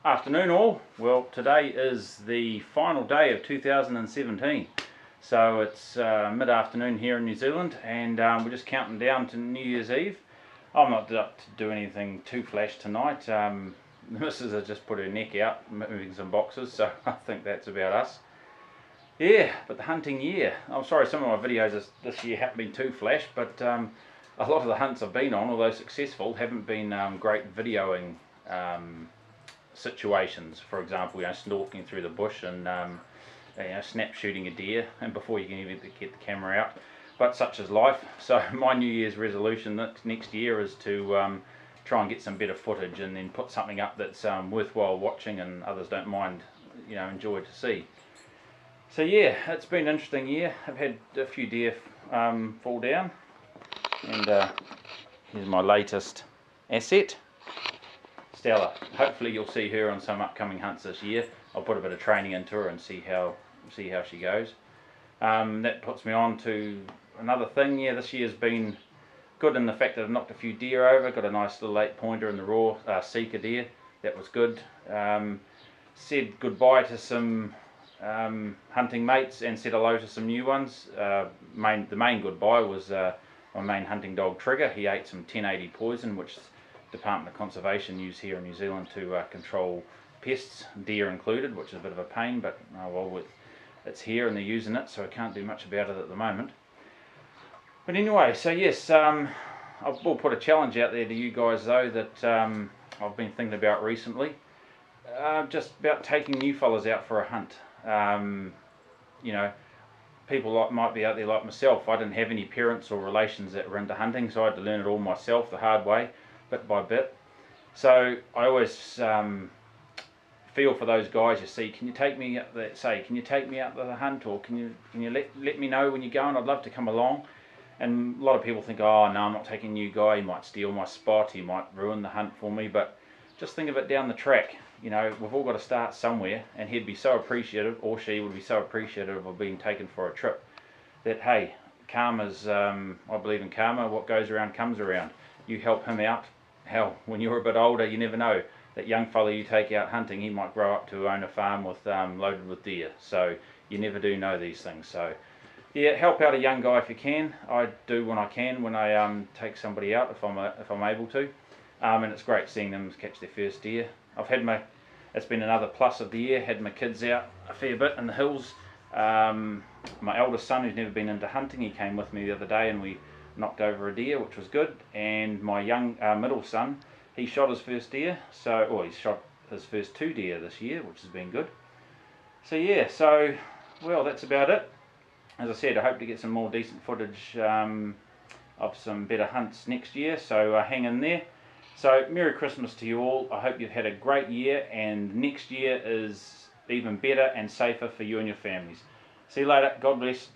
Afternoon all. Well, today is the final day of 2017, so it's mid-afternoon here in New Zealand, and we're just counting down to New Year's Eve. I'm not up to do anything too flash tonight. The missus has just put her neck out moving some boxes, so I think that's about us. Yeah, but the hunting year, I'm sorry some of my videos this year haven't been too flash, but a lot of the hunts I've been on, although successful, haven't been great videoing situations. For example, stalking through the bush and snap shooting a deer, and before you can even get the camera out. But such is life. So my New Year's resolution next year is to try and get some better footage, and then put something up that's worthwhile watching and others don't mind, enjoy to see. So yeah, it's been an interesting year. I've had a few deer fall down, and here's my latest asset, Stella. Hopefully you'll see her on some upcoming hunts this year. I'll put a bit of training into her and see how she goes. That puts me on to another thing. Yeah, this year's been good in the fact that I've knocked a few deer over. Got a nice little 8-pointer in the raw seeker deer. That was good. Said goodbye to some hunting mates and said hello to some new ones. The main goodbye was my main hunting dog Trigger. He ate some 1080 poison, which Department of Conservation use here in New Zealand to control pests, deer included, which is a bit of a pain, but it's here and they're using it, so I can't do much about it at the moment. But anyway, so yes, I will put a challenge out there to you guys though that I've been thinking about recently. Just about taking new fellas out for a hunt. People might be out there like myself. I didn't have any parents or relations that were into hunting, so I had to learn it all myself the hard way, bit by bit. So I always feel for those guys. You see, can you take me up there? Can you take me out to the hunt, or can you let me know when you're going? I'd love to come along. And a lot of people think, oh no, I'm not taking a new guy. He might steal my spot. He might ruin the hunt for me. But just think of it down the track. We've all got to start somewhere, and he'd be so appreciative, or she would be so appreciative of being taken for a trip, that hey, karma's, I believe in karma. What goes around comes around. You help him out. Hell, when you're a bit older, you never know. That young fella you take out hunting, he might grow up to own a farm with loaded with deer. So you never do know these things. So yeah, help out a young guy if you can. I do when I can, when I take somebody out if I'm able to. And it's great seeing them catch their first deer. It's been another plus of the year. Had my kids out a fair bit in the hills. My eldest son, who's never been into hunting, he came with me the other day and we knocked over a deer, which was good. And my middle son, he shot his first deer. He's shot his first 2 deer this year, which has been good. So yeah, well, that's about it. As I said, I hope to get some more decent footage of some better hunts next year, so hang in there. So Merry Christmas to you all. I hope you've had a great year, and next year is even better and safer for you and your families. See you later. God bless.